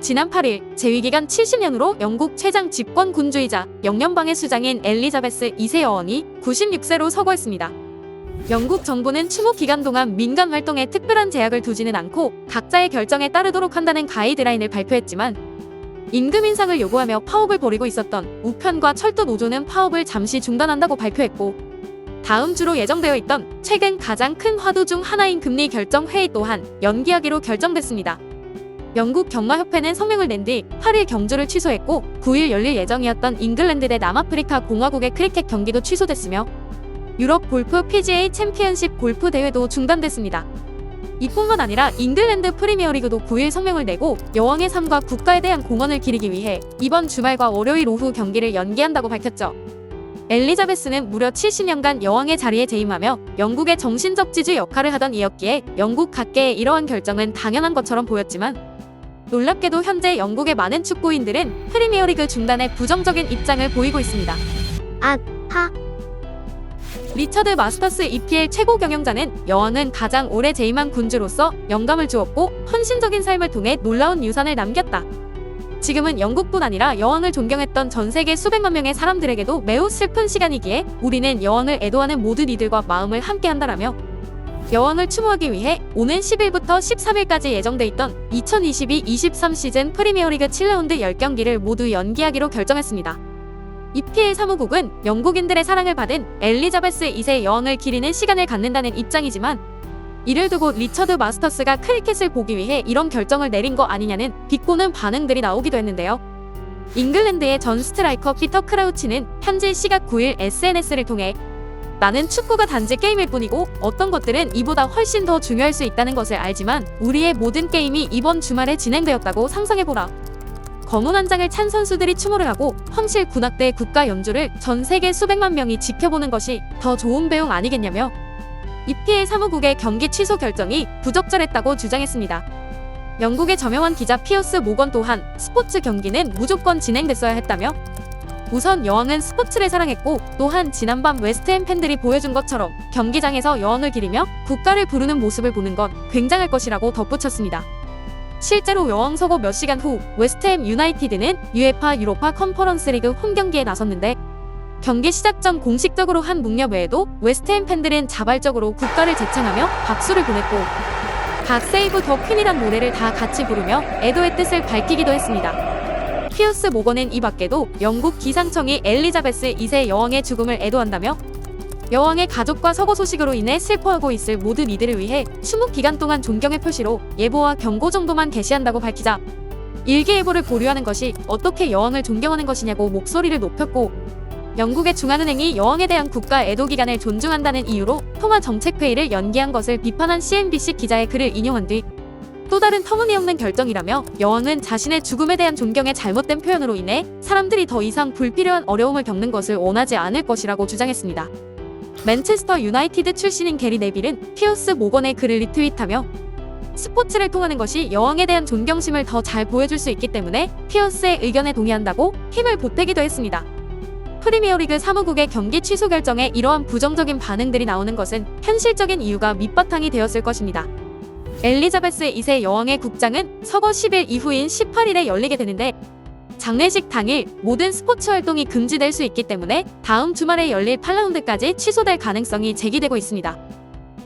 지난 8일 재위기간 70년으로 영국 최장 집권군주이자 영연방의 수장인 엘리자베스 2세 여왕이 96세로 서거했습니다. 영국 정부는 추모 기간 동안 민간 활동에 특별한 제약을 두지는 않고 각자의 결정에 따르도록 한다는 가이드라인을 발표했지만 임금 인상을 요구하며 파업을 벌이고 있었던 우편과 철도 노조는 파업을 잠시 중단한다고 발표했고, 다음 주로 예정되어 있던 최근 가장 큰 화두 중 하나인 금리 결정 회의 또한 연기하기로 결정됐습니다. 영국 경마협회는 성명을 낸 뒤 8일 경주를 취소했고 9일 열릴 예정이었던 잉글랜드 대 남아프리카 공화국의 크리켓 경기도 취소됐으며 유럽 골프 PGA 챔피언십 골프 대회도 중단됐습니다. 이뿐만 아니라 잉글랜드 프리미어리그도 9일 성명을 내고 여왕의 삶과 국가에 대한 공헌을 기리기 위해 이번 주말과 월요일 오후 경기를 연기한다고 밝혔죠. 엘리자베스는 무려 70년간 여왕의 자리에 재임하며 영국의 정신적 지주 역할을 하던 이였기에 영국 각계의 이러한 결정은 당연한 것처럼 보였지만, 놀랍게도 현재 영국의 많은 축구인들은 프리미어리그 중단에 부정적인 입장을 보이고 있습니다. 리처드 마스터스 EPL 최고 경영자는 여왕은 가장 오래 재임한 군주로서 영감을 주었고 헌신적인 삶을 통해 놀라운 유산을 남겼다. 지금은 영국뿐 아니라 여왕을 존경했던 전 세계 수백만 명의 사람들에게도 매우 슬픈 시간이기에 우리는 여왕을 애도하는 모든 이들과 마음을 함께한다라며 여왕을 추모하기 위해 오는 10일부터 13일까지 예정돼 있던 2022-23 시즌 프리미어리그 7라운드 10경기를 모두 연기하기로 결정했습니다. EPL 사무국은 영국인들의 사랑을 받은 엘리자베스 2세 여왕을 기리는 시간을 갖는다는 입장이지만, 이를 두고 리처드 마스터스가 크리켓을 보기 위해 이런 결정을 내린 거 아니냐는 비꼬는 반응들이 나오기도 했는데요. 잉글랜드의 전 스트라이커 피터 크라우치는 현지 시각 9일 SNS를 통해 나는 축구가 단지 게임일 뿐이고 어떤 것들은 이보다 훨씬 더 중요할 수 있다는 것을 알지만 우리의 모든 게임이 이번 주말에 진행되었다고 상상해보라. 검은 한 장을 찬 선수들이 추모를 하고 황실 군악대의 국가 연주를 전 세계 수백만 명이 지켜보는 것이 더 좋은 배웅 아니겠냐며 EPL 사무국의 경기 취소 결정이 부적절했다고 주장했습니다. 영국의 저명한 기자 피어스 모건 또한 스포츠 경기는 무조건 진행됐어야 했다며, 우선 여왕은 스포츠를 사랑했고 또한 지난밤 웨스트햄 팬들이 보여준 것처럼 경기장에서 여왕을 기리며 국가를 부르는 모습을 보는 건 굉장할 것이라고 덧붙였습니다. 실제로 여왕 서거 몇 시간 후 웨스트햄 유나이티드는 UEFA 유로파 컨퍼런스 리그 홈경기에 나섰는데, 경기 시작 전 공식적으로 한 묵념 외에도 웨스트햄 팬들은 자발적으로 국가를 제창하며 박수를 보냈고 갓 세이브 더 퀸이란 노래를 다 같이 부르며 애도의 뜻을 밝히기도 했습니다. 피어스 모건은 이 밖에도 영국 기상청이 엘리자베스 2세 여왕의 죽음을 애도한다며 여왕의 가족과 서거 소식으로 인해 슬퍼하고 있을 모든 이들을 위해 추모 기간 동안 존경의 표시로 예보와 경고 정도만 게시한다고 밝히자, 일기예보를 보류하는 것이 어떻게 여왕을 존경하는 것이냐고 목소리를 높였고, 영국의 중앙은행이 여왕에 대한 국가 애도 기간을 존중한다는 이유로 통화 정책회의를 연기한 것을 비판한 CNBC 기자의 글을 인용한 뒤 또 다른 터무니없는 결정이라며 여왕은 자신의 죽음에 대한 존경의 잘못된 표현으로 인해 사람들이 더 이상 불필요한 어려움을 겪는 것을 원하지 않을 것이라고 주장했습니다. 맨체스터 유나이티드 출신인 게리 네빌은 피어스 모건의 글을 리트윗하며 스포츠를 통하는 것이 여왕에 대한 존경심을 더 잘 보여줄 수 있기 때문에 피어스의 의견에 동의한다고 힘을 보태기도 했습니다. 프리미어리그 사무국의 경기 취소 결정에 이러한 부정적인 반응들이 나오는 것은 현실적인 이유가 밑바탕이 되었을 것입니다. 엘리자베스 2세 여왕의 국장은 서거 10일 이후인 18일에 열리게 되는데, 장례식 당일 모든 스포츠 활동이 금지될 수 있기 때문에 다음 주말에 열릴 8라운드까지 취소될 가능성이 제기되고 있습니다.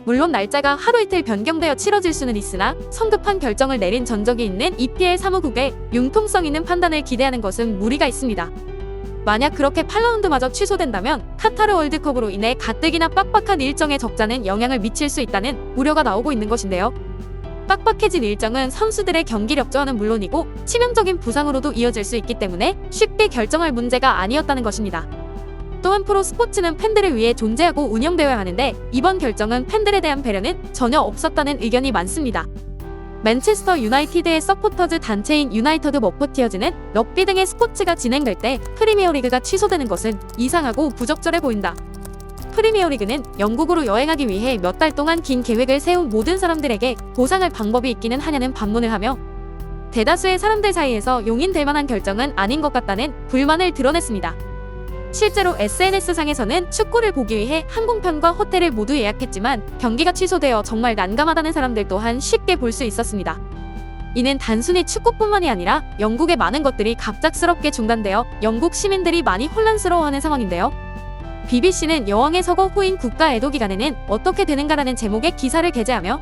물론 날짜가 하루 이틀 변경되어 치러질 수는 있으나 성급한 결정을 내린 전적이 있는 EPL 사무국의 융통성 있는 판단을 기대하는 것은 무리가 있습니다. 만약 그렇게 8라운드마저 취소된다면 카타르 월드컵으로 인해 가뜩이나 빡빡한 일정의 적자는 영향을 미칠 수 있다는 우려가 나오고 있는 것인데요. 빡빡해진 일정은 선수들의 경기력저하는 물론이고 치명적인 부상으로도 이어질 수 있기 때문에 쉽게 결정할 문제가 아니었다는 것입니다. 또한 프로 스포츠는 팬들을 위해 존재하고 운영되어야 하는데 이번 결정은 팬들에 대한 배려는 전혀 없었다는 의견이 많습니다. 맨체스터 유나이티드의 서포터즈 단체인 유나이티드 머포티어즈는 럭비 등의 스포츠가 진행될 때 프리미어리그가 취소되는 것은 이상하고 부적절해 보인다. 프리미어리그는 영국으로 여행하기 위해 몇 달 동안 긴 계획을 세운 모든 사람들에게 보상할 방법이 있기는 하냐는 반문을 하며 대다수의 사람들 사이에서 용인될 만한 결정은 아닌 것 같다는 불만을 드러냈습니다. 실제로 SNS상에서는 축구를 보기 위해 항공편과 호텔을 모두 예약했지만 경기가 취소되어 정말 난감하다는 사람들 또한 쉽게 볼 수 있었습니다. 이는 단순히 축구뿐만이 아니라 영국의 많은 것들이 갑작스럽게 중단되어 영국 시민들이 많이 혼란스러워하는 상황인데요. BBC는 여왕의 서거 후인 국가 애도 기간에는 어떻게 되는가라는 제목의 기사를 게재하며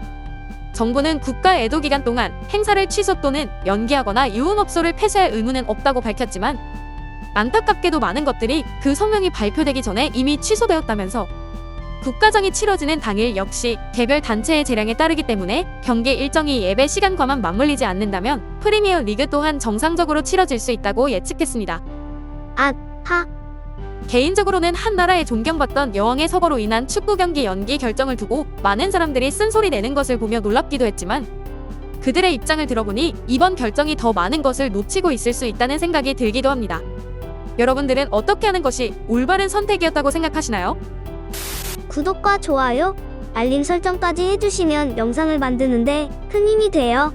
정부는 국가 애도 기간 동안 행사를 취소 또는 연기하거나 유흥업소를 폐쇄할 의무는 없다고 밝혔지만 안타깝게도 많은 것들이 그 성명이 발표되기 전에 이미 취소되었다면서 국가정이 치러지는 당일 역시 개별 단체의 재량에 따르기 때문에 경기 일정이 예배 시간과만 맞물리지 않는다면 프리미어 리그 또한 정상적으로 치러질 수 있다고 예측했습니다. 개인적으로는 한 나라에 존경받던 여왕의 서거로 인한 축구 경기 연기 결정을 두고 많은 사람들이 쓴소리 내는 것을 보며 놀랍기도 했지만 그들의 입장을 들어보니 이번 결정이 더 많은 것을 놓치고 있을 수 있다는 생각이 들기도 합니다. 여러분들은 어떻게 하는 것이 올바른 선택이었다고 생각하시나요? 구독과 좋아요, 알림 설정까지 해주시면 영상을 만드는데 큰 힘이 돼요.